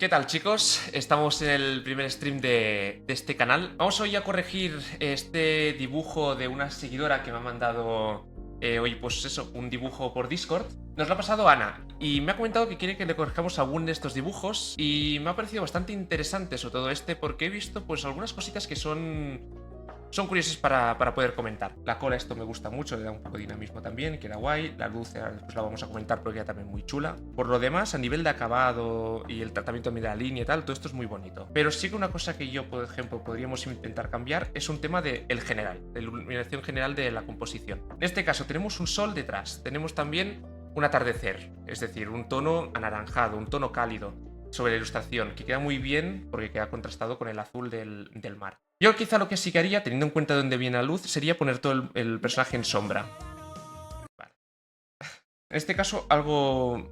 ¿Qué tal, chicos? Estamos en el primer stream de este canal. Vamos hoy a corregir este dibujo de una seguidora que me ha mandado hoy, pues eso, un dibujo por Discord. Nos lo ha pasado Ana y me ha comentado que quiere que le corrijamos algún de estos dibujos y me ha parecido bastante interesante sobre todo este porque he visto pues algunas cositas que son curiosas para poder comentar. La cola esto me gusta mucho, le da un poco de dinamismo también, queda guay. La luz pues la vamos a comentar porque queda también muy chula. Por lo demás, a nivel de acabado y el tratamiento de la línea y tal, todo esto es muy bonito. Pero sí que una cosa que yo, por ejemplo, podríamos intentar cambiar es un tema del general, de la iluminación general de la composición. En este caso tenemos un sol detrás, tenemos también un atardecer, es decir, un tono anaranjado, un tono cálido sobre la ilustración, que queda muy bien porque queda contrastado con el azul del mar. Yo quizá lo que sí que haría, teniendo en cuenta de dónde viene la luz, sería poner todo el personaje en sombra. Vale. En este caso, algo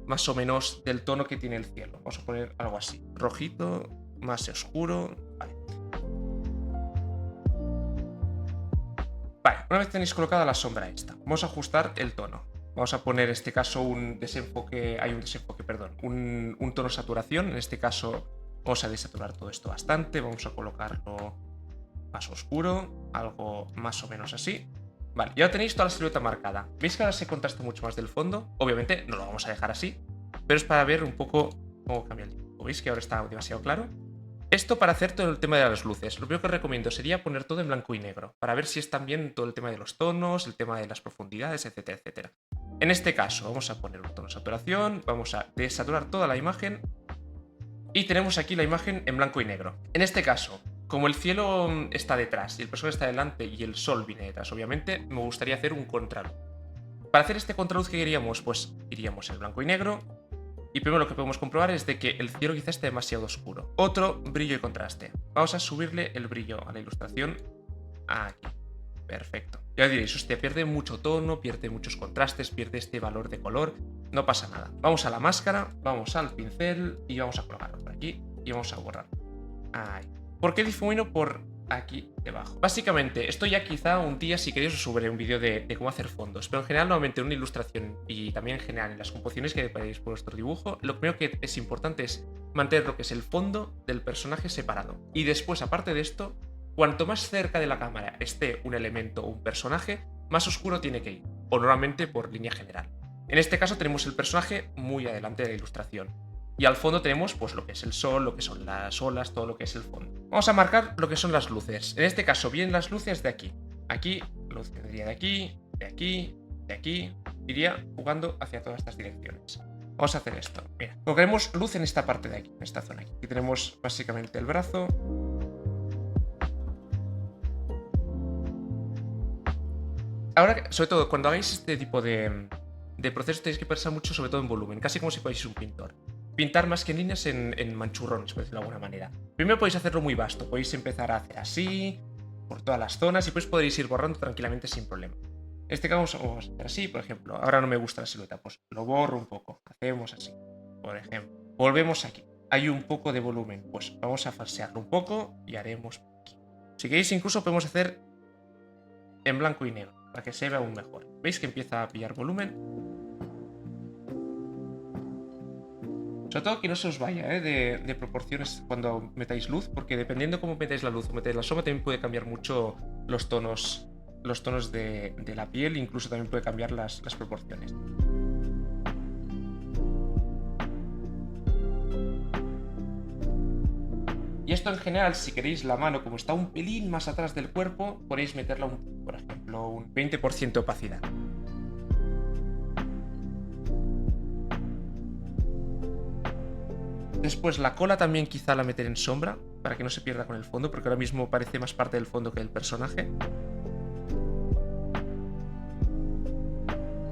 más o menos del tono que tiene el cielo. Vamos a poner algo así. Rojito, más oscuro. Vale. Vale, una vez tenéis colocada la sombra esta, vamos a ajustar el tono. Vamos a poner en este caso un tono saturación. En este caso vamos a desaturar todo esto bastante. Vamos a colocarlo más oscuro, algo más o menos así. Vale, ya tenéis toda la silueta marcada. ¿Veis que ahora se contrasta mucho más del fondo? Obviamente no lo vamos a dejar así, pero es para ver un poco cómo cambia el tiempo. ¿Veis que ahora está demasiado claro? Esto para hacer todo el tema de las luces. Lo primero que os recomiendo sería poner todo en blanco y negro, para ver si están bien todo el tema de los tonos, el tema de las profundidades, etcétera, etcétera. En este caso vamos a poner un tono de saturación, vamos a desaturar toda la imagen y tenemos aquí la imagen en blanco y negro. En este caso, como el cielo está detrás y el personaje está delante y el sol viene detrás, obviamente, me gustaría hacer un contraluz. Para hacer este contraluz que queríamos, pues iríamos en blanco y negro. Y primero lo que podemos comprobar es de que el cielo quizá esté demasiado oscuro. Otro, brillo y contraste. Vamos a subirle el brillo a la ilustración aquí. Perfecto. Ya diréis, hostia, pierde mucho tono, pierde muchos contrastes, pierde este valor de color. No pasa nada. Vamos a la máscara, vamos al pincel y vamos a colocarlo por aquí y vamos a borrar. Ahí. ¿Por qué difumino? Por aquí debajo. Básicamente, esto ya quizá un día, si queréis, os subiré un vídeo de cómo hacer fondos. Pero en general, normalmente en una ilustración y también en general en las composiciones que podéis por vuestro dibujo, lo primero que es importante es mantener lo que es el fondo del personaje separado. Y después, aparte de esto, cuanto más cerca de la cámara esté un elemento o un personaje, más oscuro tiene que ir, o normalmente por línea general. En este caso tenemos el personaje muy adelante de la ilustración. Y al fondo tenemos pues lo que es el sol, lo que son las olas, todo lo que es el fondo. Vamos a marcar lo que son las luces. En este caso, bien las luces de aquí. Aquí, luz vendría de aquí, de aquí, de aquí. Iría jugando hacia todas estas direcciones. Vamos a hacer esto. Mira, colocaremos luz en esta parte de aquí, en esta zona aquí. Aquí tenemos básicamente el brazo. Ahora, sobre todo, cuando hagáis este tipo de procesos tenéis que pensar mucho sobre todo en volumen, casi como si fuerais un pintor. Pintar más que en líneas en manchurrones, por decirlo de alguna manera. Primero podéis hacerlo muy vasto, podéis empezar a hacer así, por todas las zonas, y después podréis ir borrando tranquilamente sin problema. En este caso vamos a hacer así, por ejemplo. Ahora no me gusta la silueta, pues lo borro un poco. Hacemos así, por ejemplo. Volvemos aquí. Hay un poco de volumen, pues vamos a falsearlo un poco y haremos aquí. Si queréis incluso podemos hacer en blanco y negro, para que se vea aún mejor. ¿Veis que empieza a pillar volumen? Sobre todo que no se os vaya de proporciones cuando metáis luz, porque dependiendo cómo metáis la luz o metáis la sombra también puede cambiar mucho los tonos de la piel, incluso también puede cambiar las proporciones. Y esto en general, si queréis la mano como está un pelín más atrás del cuerpo, podéis meterla, por ejemplo, un 20% de opacidad. Después la cola también quizá la meter en sombra, para que no se pierda con el fondo, porque ahora mismo parece más parte del fondo que del personaje.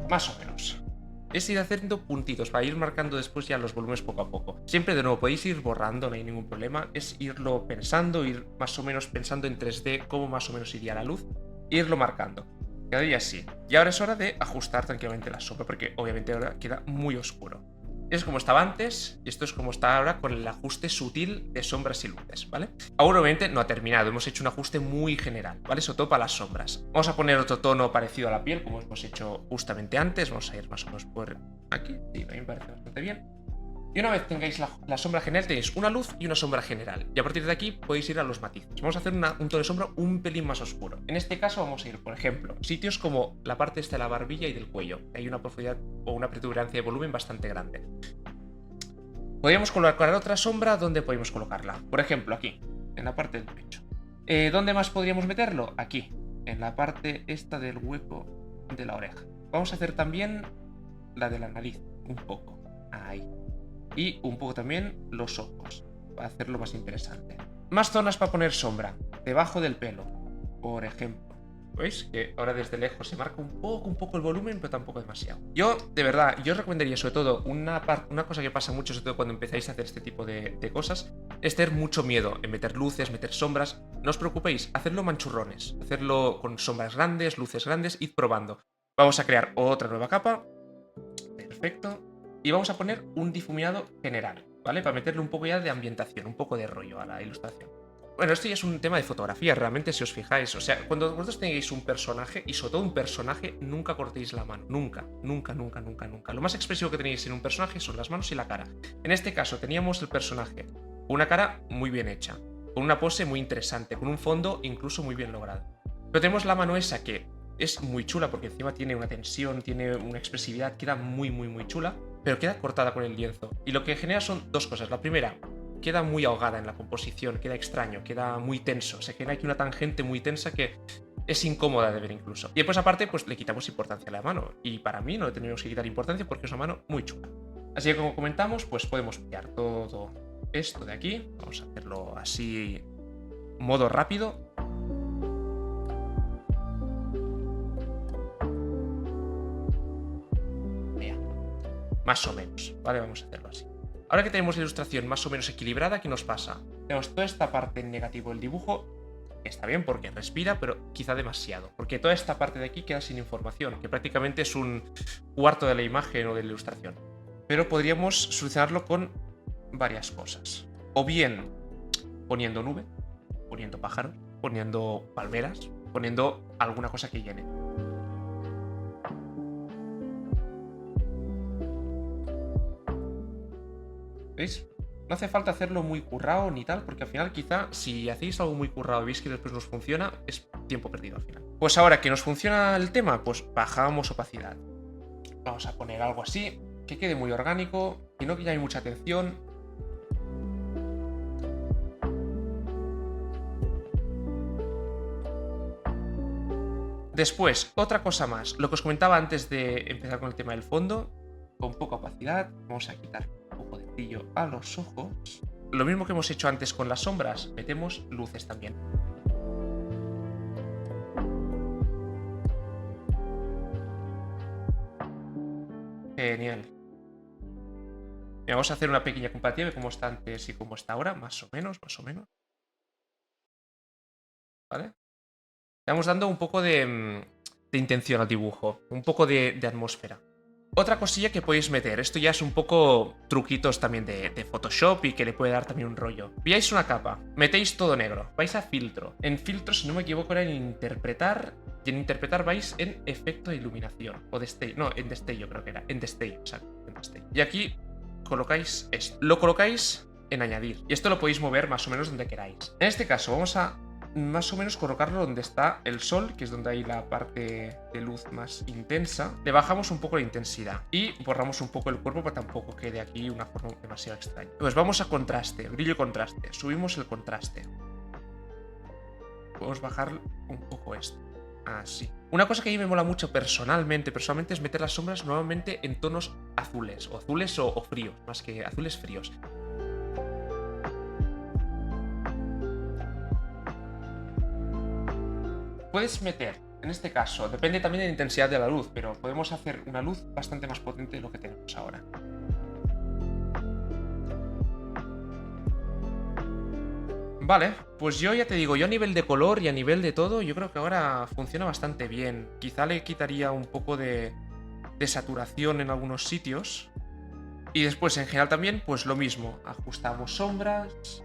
Más o menos. Es ir haciendo puntitos para ir marcando después ya los volúmenes poco a poco. Siempre de nuevo podéis ir borrando, no hay ningún problema. Es irlo pensando, ir más o menos pensando en 3D cómo más o menos iría la luz, e irlo marcando. Quedaría así. Y ahora es hora de ajustar tranquilamente la sombra, porque obviamente ahora queda muy oscuro. Es como estaba antes y esto es como está ahora con el ajuste sutil de sombras y luces, ¿vale? Aún obviamente no ha terminado, hemos hecho un ajuste muy general, ¿vale? Sobre todo para las sombras. Vamos a poner otro tono parecido a la piel, como hemos hecho justamente antes. Vamos a ir más o menos por aquí, sí, a mí me parece bastante bien. Y una vez tengáis la sombra general, tenéis una luz y una sombra general. Y a partir de aquí podéis ir a los matices. Vamos a hacer un tono de sombra un pelín más oscuro. En este caso vamos a ir, por ejemplo, sitios como la parte esta de la barbilla y del cuello. Hay una profundidad o una protuberancia de volumen bastante grande. Podríamos colocar otra sombra. ¿Dónde podemos colocarla? Por ejemplo, aquí, en la parte del pecho. ¿Dónde más podríamos meterlo? Aquí, en la parte esta del hueco de la oreja. Vamos a hacer también la de la nariz, un poco. Ahí. Y un poco también los ojos, para hacerlo más interesante. Más zonas para poner sombra. Debajo del pelo, por ejemplo. ¿Veis? Que ahora desde lejos se marca un poco el volumen, pero tampoco demasiado. Yo, de verdad, yo os recomendaría sobre todo una cosa que pasa mucho, sobre todo cuando empezáis a hacer este tipo de cosas, es tener mucho miedo en meter luces, meter sombras. No os preocupéis, hacerlo manchurrones. Hacerlo con sombras grandes, luces grandes, id probando. Vamos a crear otra nueva capa. Perfecto. Y vamos a poner un difuminado general, ¿vale? Para meterle un poco ya de ambientación, un poco de rollo a la ilustración. Bueno, esto ya es un tema de fotografía, realmente, si os fijáis. O sea, cuando vosotros tengáis un personaje, y sobre todo un personaje, nunca cortéis la mano. Nunca. Lo más expresivo que tenéis en un personaje son las manos y la cara. En este caso teníamos el personaje con una cara muy bien hecha, con una pose muy interesante, con un fondo incluso muy bien logrado. Pero tenemos la mano esa que es muy chula porque encima tiene una tensión, tiene una expresividad, queda muy chula, pero queda cortada con el lienzo. Y lo que genera son dos cosas. La primera, queda muy ahogada en la composición, queda extraño, queda muy tenso. Se genera aquí una tangente muy tensa que es incómoda de ver incluso. Y después aparte, pues le quitamos importancia a la mano. Y para mí no le tenemos que quitar importancia porque es una mano muy chula. Así que como comentamos, pues podemos pillar todo esto de aquí. Vamos a hacerlo así, modo rápido. Más o menos, ¿vale? Vamos a hacerlo así. Ahora que tenemos la ilustración más o menos equilibrada, ¿qué nos pasa? Tenemos toda esta parte en negativo del dibujo, que está bien porque respira, pero quizá demasiado. Porque toda esta parte de aquí queda sin información, que prácticamente es un cuarto de la imagen o de la ilustración. Pero podríamos solucionarlo con varias cosas. O bien poniendo nube, poniendo pájaros, poniendo palmeras, poniendo alguna cosa que llene. ¿Veis? No hace falta hacerlo muy currado ni tal, porque al final quizá si hacéis algo muy currado y veis que después nos funciona, es tiempo perdido al final. Pues ahora que nos funciona el tema, pues bajamos opacidad. Vamos a poner algo así, que quede muy orgánico, y no que llame mucha atención. Después, otra cosa más, lo que os comentaba antes de empezar con el tema del fondo, con poca opacidad, vamos a quitar un poco de brillo a los ojos. Lo mismo que hemos hecho antes con las sombras, metemos luces también. Genial. Vamos a hacer una pequeña comparativa de cómo está antes y cómo está ahora, más o menos. ¿Vale? Estamos dando un poco de intención al dibujo, un poco de atmósfera. Otra cosilla que podéis meter, esto ya es un poco truquitos también de Photoshop y que le puede dar también un rollo. Pilláis una capa, metéis todo negro, vais a filtro. En filtro, si no me equivoco, era en interpretar. Y en interpretar vais en efecto de iluminación. O destello, no, en destello creo que era. En destello, exacto, en destello. Y aquí colocáis esto. Lo colocáis en añadir. Y esto lo podéis mover más o menos donde queráis. En este caso vamos a más o menos colocarlo donde está el sol, que es donde hay la parte de luz más intensa. Le bajamos un poco la intensidad y borramos un poco el cuerpo para tampoco quede aquí una forma demasiado extraña. Pues vamos a contraste, brillo y contraste. Subimos el contraste. Podemos bajar un poco esto. Así. Una cosa que a mí me mola mucho personalmente es meter las sombras normalmente en tonos azules. O azules o fríos, más que azules fríos. Puedes meter, en este caso, depende también de la intensidad de la luz, pero podemos hacer una luz bastante más potente de lo que tenemos ahora. Vale, pues yo ya te digo, yo a nivel de color y a nivel de todo, yo creo que ahora funciona bastante bien. Quizá le quitaría un poco de saturación en algunos sitios. Y después, en general también, pues lo mismo. Ajustamos sombras.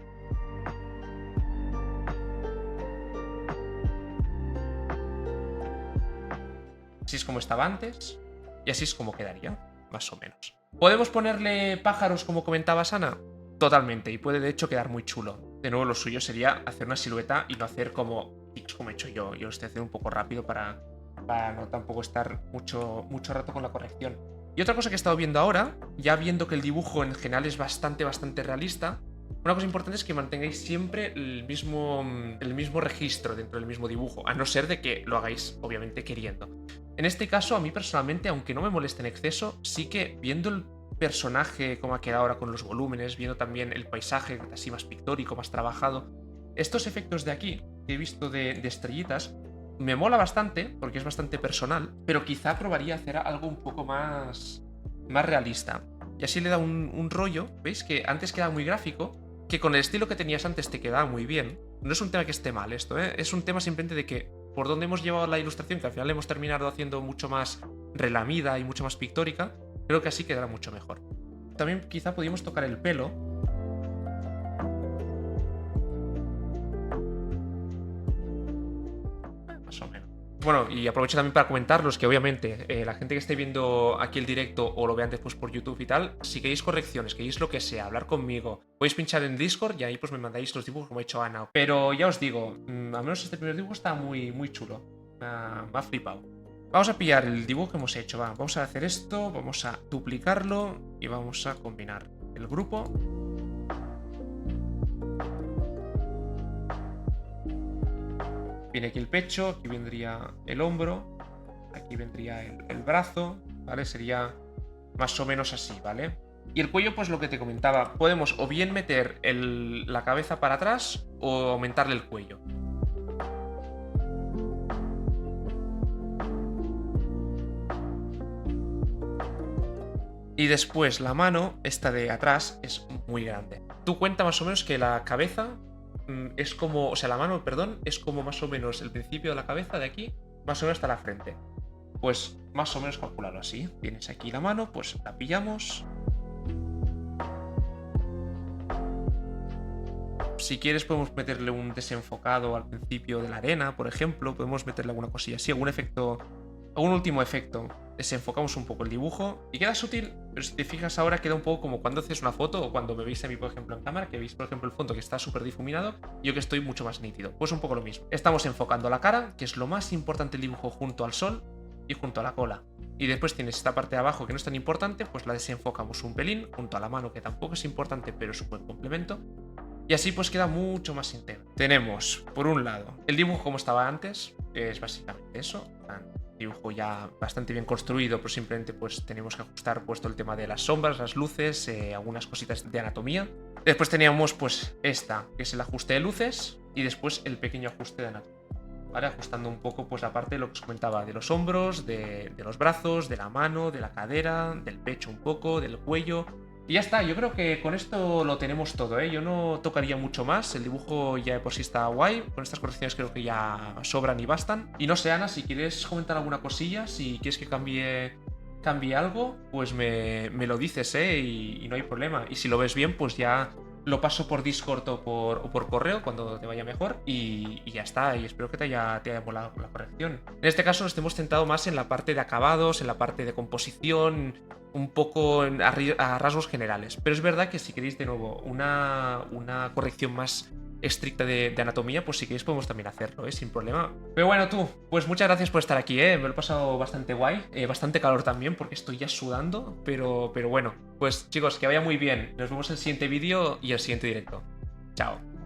Así es como estaba antes y así es como quedaría, más o menos. ¿Podemos ponerle pájaros como comentaba Sana? Totalmente, y puede de hecho quedar muy chulo. De nuevo, lo suyo sería hacer una silueta y no hacer como tics como he hecho yo. Yo lo estoy haciendo un poco rápido para no tampoco estar mucho rato con la corrección. Y otra cosa que he estado viendo ahora, ya viendo que el dibujo en general es bastante realista, una cosa importante es que mantengáis siempre el mismo registro dentro del mismo dibujo, a no ser de que lo hagáis, obviamente, queriendo. En este caso, a mí personalmente, aunque no me moleste en exceso, sí que viendo el personaje como ha quedado ahora con los volúmenes, viendo también el paisaje así más pictórico, más trabajado, estos efectos de aquí que he visto de estrellitas, me mola bastante, porque es bastante personal, pero quizá probaría hacer algo un poco más realista. Y así le da un rollo, ¿veis? Que antes quedaba muy gráfico, que con el estilo que tenías antes te quedaba muy bien. No es un tema que esté mal esto, ¿eh? Es un tema simplemente de que por donde hemos llevado la ilustración, que al final hemos terminado haciendo mucho más relamida y mucho más pictórica, creo que así quedará mucho mejor. También quizá podríamos tocar el pelo. Más o menos. Bueno, y aprovecho también para comentaros que obviamente la gente que esté viendo aquí el directo o lo vean después por YouTube y tal, si queréis correcciones, queréis lo que sea, hablar conmigo, podéis pinchar en Discord y ahí pues me mandáis los dibujos como ha hecho Ana. Pero ya os digo, al menos este primer dibujo está muy chulo. Me ha flipado. Vamos a pillar el dibujo que hemos hecho, vamos a hacer esto, vamos a duplicarlo y vamos a combinar el grupo. Viene aquí el pecho, aquí vendría el hombro, aquí vendría el brazo, ¿vale? Sería más o menos así, ¿vale? Y el cuello, pues lo que te comentaba, podemos o bien meter la cabeza para atrás o aumentarle el cuello. Y después la mano, esta de atrás, es muy grande. Tú cuenta más o menos que la cabeza es como, o sea, la mano, perdón, es como más o menos el principio de la cabeza de aquí, más o menos hasta la frente. Pues más o menos calcularlo así. Tienes aquí la mano, pues la pillamos. Si quieres podemos meterle un desenfocado al principio de la arena, por ejemplo. Podemos meterle alguna cosilla así, algún efecto, algún último efecto. Desenfocamos un poco el dibujo y queda sutil, pero si te fijas ahora queda un poco como cuando haces una foto o cuando me veis a mí, por ejemplo, en cámara, que veis, por ejemplo, el fondo que está súper difuminado, yo que estoy mucho más nítido. Pues un poco lo mismo. Estamos enfocando la cara, que es lo más importante del dibujo, junto al sol y junto a la cola. Y después tienes esta parte de abajo que no es tan importante, pues la desenfocamos un pelín, junto a la mano, que tampoco es importante, pero es un buen complemento. Y así pues queda mucho más íntegro. Tenemos, por un lado, el dibujo como estaba antes, que es básicamente eso. Dibujo ya bastante bien construido, pero simplemente pues tenemos que ajustar puesto el tema de las sombras, las luces, algunas cositas de anatomía. Después teníamos pues esta, que es el ajuste de luces, y después el pequeño ajuste de anatomía. ¿Vale? Ajustando un poco pues la parte de lo que os comentaba de los hombros, de los brazos, de la mano, de la cadera, del pecho un poco, del cuello. Y ya está, yo creo que con esto lo tenemos todo, ¿eh? Yo no tocaría mucho más, el dibujo ya de por sí está guay, con estas correcciones creo que ya sobran y bastan. Y no sé, Ana, si quieres comentar alguna cosilla, si quieres que cambie algo, pues me lo dices, ¿eh? Y no hay problema. Y si lo ves bien, pues ya lo paso por Discord o por correo cuando te vaya mejor y ya está. Y espero que te haya molado la corrección. En este caso nos hemos centrado más en la parte de acabados, en la parte de composición, un poco a rasgos generales. Pero es verdad que si queréis de nuevo una corrección más estricta de anatomía, pues si queréis podemos también hacerlo, sin problema. Pero bueno, tú, pues muchas gracias por estar aquí, me lo he pasado bastante guay, bastante calor también porque estoy ya sudando, pero bueno, pues chicos, que vaya muy bien, nos vemos en el siguiente vídeo y el siguiente directo. Chao.